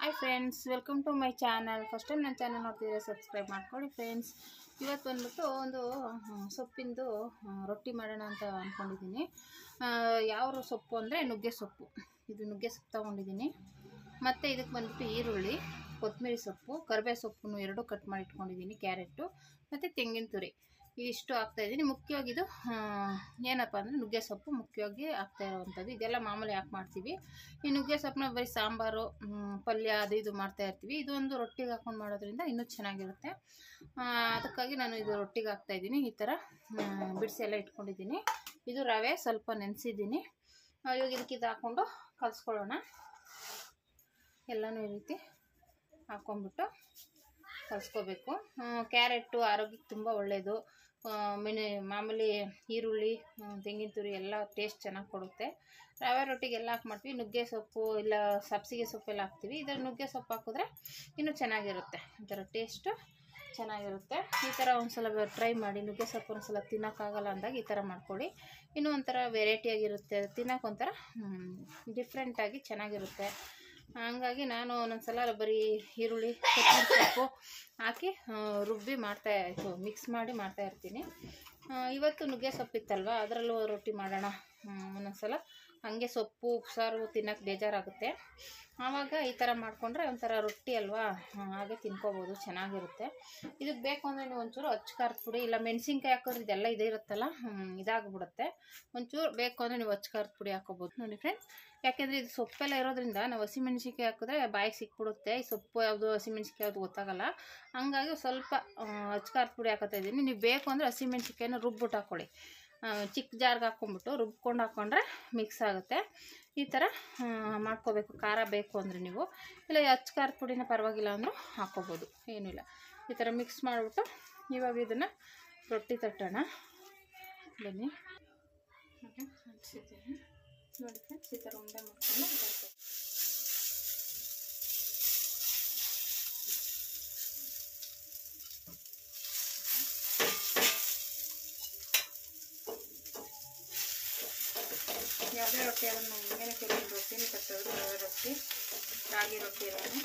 Hi friends, welcome to my channel. First time ನನ್ನ channel ನೋಡ್ತಿದ್ರೆ subscribe ಮಾಡ್ಕೊಳ್ಳಿ friends. ಇವತ್ತು ಬಂದ್ಬಿಟ್ಟು ಒಂದು ಸೊಪ್ಪಿಂದು ರೊಟ್ಟಿ ಮಾಡೋಣ ಅಂತ ಅಂದ್ಕೊಂಡಿದ್ದೀನಿ. ಯಾವ ಸೊಪ್ಪು ಅಂದರೆ ನುಗ್ಗೆ ಸೊಪ್ಪು. ಇದು ನುಗ್ಗೆ ಸೊಪ್ಪು ತೊಗೊಂಡಿದ್ದೀನಿ. ಮತ್ತು ಇದಕ್ಕೆ ಬಂದ್ಬಿಟ್ಟು ಈರುಳ್ಳಿ, ಕೊತ್ತಂಬರಿ ಸೊಪ್ಪು, ಕರಿಬೇವು ಸೊಪ್ಪನ್ನು ಎರಡೂ ಕಟ್ ಮಾಡಿ ಇಟ್ಕೊಂಡಿದ್ದೀನಿ, ಕ್ಯಾರೆಟು ಮತ್ತು ತೆಂಗಿನ ತುರಿ ಇಷ್ಟು ಹಾಕ್ತಾಯಿದ್ದೀನಿ. ಮುಖ್ಯವಾಗಿ ಇದು ಏನಪ್ಪ ಅಂದರೆ ನುಗ್ಗೆ ಸೊಪ್ಪು ಮುಖ್ಯವಾಗಿ ಹಾಕ್ತಾ ಇರೋವಂಥದ್ದು. ಇದೆಲ್ಲ ಮಾಮೂಲಿ ಹಾಕಿ ಮಾಡ್ತೀವಿ. ಈ ನುಗ್ಗೆ ಸೊಪ್ಪನ್ನ ಬರೀ ಸಾಂಬಾರು, ಪಲ್ಯ ಅದು ಇದು ಮಾಡ್ತಾಯಿರ್ತೀವಿ. ಇದು ಒಂದು ರೊಟ್ಟಿಗೆ ಹಾಕ್ಕೊಂಡು ಮಾಡೋದ್ರಿಂದ ಇನ್ನೂ ಚೆನ್ನಾಗಿರುತ್ತೆ. ಅದಕ್ಕಾಗಿ ನಾನು ಇದು ರೊಟ್ಟಿಗೆ ಹಾಕ್ತಾಯಿದ್ದೀನಿ. ಈ ಥರ ಬಿಡಿಸಿ ಎಲ್ಲ ಇಟ್ಕೊಂಡಿದ್ದೀನಿ. ಇದು ರವೆ ಸ್ವಲ್ಪ ನೆನೆಸಿದ್ದೀನಿ. ಇವಾಗ ಇದಕ್ಕೆ ಇದು ಹಾಕ್ಕೊಂಡು ಕಲಿಸ್ಕೊಳ್ಳೋಣ. ಎಲ್ಲನೂ ಈ ರೀತಿ ಹಾಕ್ಕೊಂಬಿಟ್ಟು ಕಲಿಸ್ಕೋಬೇಕು. ಕ್ಯಾರೆಟು ಆರೋಗ್ಯಕ್ಕೆ ತುಂಬ ಒಳ್ಳೆಯದು. ಮಾಮೂಲಿ ಈರುಳ್ಳಿ, ತೆಂಗಿನ ತುರಿ ಎಲ್ಲ ಟೇಸ್ಟ್ ಚೆನ್ನಾಗಿ ಕೊಡುತ್ತೆ. ರವೆ ರೊಟ್ಟಿಗೆಲ್ಲ ಹಾಕಿ ಮಾಡ್ತೀವಿ. ನುಗ್ಗೆ ಸೊಪ್ಪು ಇಲ್ಲ ಸಬ್ಸಿಗೆ ಸೊಪ್ಪೆಲ್ಲ ಹಾಕ್ತೀವಿ. ಇದರಲ್ಲಿ ನುಗ್ಗೆ ಸೊಪ್ಪು ಹಾಕಿದ್ರೆ ಇನ್ನೂ ಚೆನ್ನಾಗಿರುತ್ತೆ. ಒಂಥರ ಟೇಸ್ಟು ಚೆನ್ನಾಗಿರುತ್ತೆ. ಈ ಥರ ಒಂದ್ಸಲ ಟ್ರೈ ಮಾಡಿ. ನುಗ್ಗೆ ಸೊಪ್ಪು ಒಂದ್ಸಲ ತಿನ್ನೋಕ್ಕಾಗಲ್ಲ ಅಂದಾಗ ಈ ಥರ ಮಾಡ್ಕೊಳ್ಳಿ. ಇನ್ನೂ ಒಂಥರ ವೆರೈಟಿಯಾಗಿರುತ್ತೆ. ತಿನ್ನೋಕೆ ಒಂಥರ ಡಿಫ್ರೆಂಟಾಗಿ ಚೆನ್ನಾಗಿರುತ್ತೆ. ಹಂಗಾಗಿ ನಾನು ಒಂದೊಂದ್ಸಲ ಬರೀ ಈರುಳ್ಳಿ, ಕೊತ್ತಂಬರಿ ಸೊಪ್ಪು ಹಾಕಿ ರುಬ್ಬಿ ಮಿಕ್ಸ್ ಮಾಡಿ ಮಾಡ್ತಾಯಿರ್ತೀನಿ. ಇವತ್ತು ನುಗ್ಗೆ ಸೊಪ್ಪಿತ್ತಲ್ವ, ಅದರಲ್ಲೂ ರೊಟ್ಟಿ ಮಾಡೋಣ. ಒಂದೊಂದ್ಸಲ ಹಾಗೆ ಸೊಪ್ಪು ಉಪ್ಸಾರು ತಿನ್ನೋಕೆ ಬೇಜಾರಾಗುತ್ತೆ. ಆವಾಗ ಈ ಥರ ಮಾಡಿಕೊಂಡ್ರೆ ಒಂಥರ ರೊಟ್ಟಿ ಅಲ್ವಾ, ಹಾಗೆ ತಿನ್ಕೋಬೋದು, ಚೆನ್ನಾಗಿರುತ್ತೆ. ಇದಕ್ಕೆ ಬೇಕು ಅಂದರೆ ನೀವು ಒಂಚೂರು ಅಚ್ಚ ಖಾರದ ಪುಡಿ ಇಲ್ಲ ಮೆಣಸಿನ್ಕಾಯಿ ಹಾಕೋದ್ರೆ ಇದೆಲ್ಲ ಇದೇ ಇರುತ್ತಲ್ಲ, ಇದಾಗ್ಬಿಡುತ್ತೆ. ಒಂಚೂರು ಬೇಕು ಅಂದರೆ ನೀವು ಅಚ್ಚ ಖಾರದ ಪುಡಿ ಹಾಕೋಬೋದು ನೋಡಿ ಫ್ರೆಂಡ್ಸ್. ಯಾಕೆಂದರೆ ಇದು ಸೊಪ್ಪೆಲ್ಲ ಇರೋದ್ರಿಂದ ನಾವು ಹಸಿಮೆಣ್ಸಿನ್ಕಾಯಿ ಹಾಕಿದ್ರೆ ಬಾಯಿಗೆ ಸಿಕ್ಬಿಡುತ್ತೆ. ಈ ಸೊಪ್ಪು ಯಾವುದು ಹಸಿಮೆಣ್ಸಿನ್ಕಾಯಿ ಯಾವುದು ಗೊತ್ತಾಗಲ್ಲ. ಹಂಗಾಗಿ ಸ್ವಲ್ಪ ಅಚ್ಚ ಖಾರದ ಪುಡಿ ಹಾಕೋತಾ ಇದ್ದೀನಿ. ನೀವು ಬೇಕು ಅಂದರೆ ಹಸಿಮೆಣ್ಸಿನ್ಕಾಯಿನ ರುಬ್ಬಿಟ್ಟು ಹಾಕ್ಕೊಳ್ಳಿ. ಚಿಕ್ಕ ಜಾರ್ಗೆ ಹಾಕ್ಕೊಂಬಿಟ್ಟು ರುಬ್ಕೊಂಡು ಹಾಕ್ಕೊಂಡ್ರೆ ಮಿಕ್ಸ್ ಆಗುತ್ತೆ. ಈ ಥರ ಮಾಡ್ಕೋಬೇಕು. ಖಾರ ಬೇಕು ಅಂದರೆ ನೀವು, ಇಲ್ಲ ಅಚ್ಚ ಖಾರದ ಪುಡಿನ ಪರವಾಗಿಲ್ಲ ಅಂದರೂ ಹಾಕ್ಕೋಬೋದು, ಏನೂ ಇಲ್ಲ. ಈ ಥರ ಮಿಕ್ಸ್ ಮಾಡಿಬಿಟ್ಟು ಇವಾಗ ಇದನ್ನು ರೊಟ್ಟಿ ತಟ್ಟೋಣ. ಬನ್ನಿ ನೋಡಿ ಫ್ರೆಂಡ್ಸ್, ಈ ಥರ ಉಂಡೆ ಮಾಡ್ಕೊಂಡು ಯಾವುದೇ ರೊಟ್ಟಿ ಆದ್ರೂ ನಾವು ಹಿಂಗೇನೆ ಕೆಲವೊಂದು ರೊಟ್ಟಿನೇ ತಟ್ಟೋದು. ರವೆ ರೊಟ್ಟಿ, ರಾಗಿ ರೊಟ್ಟಿ ಇರೋದು.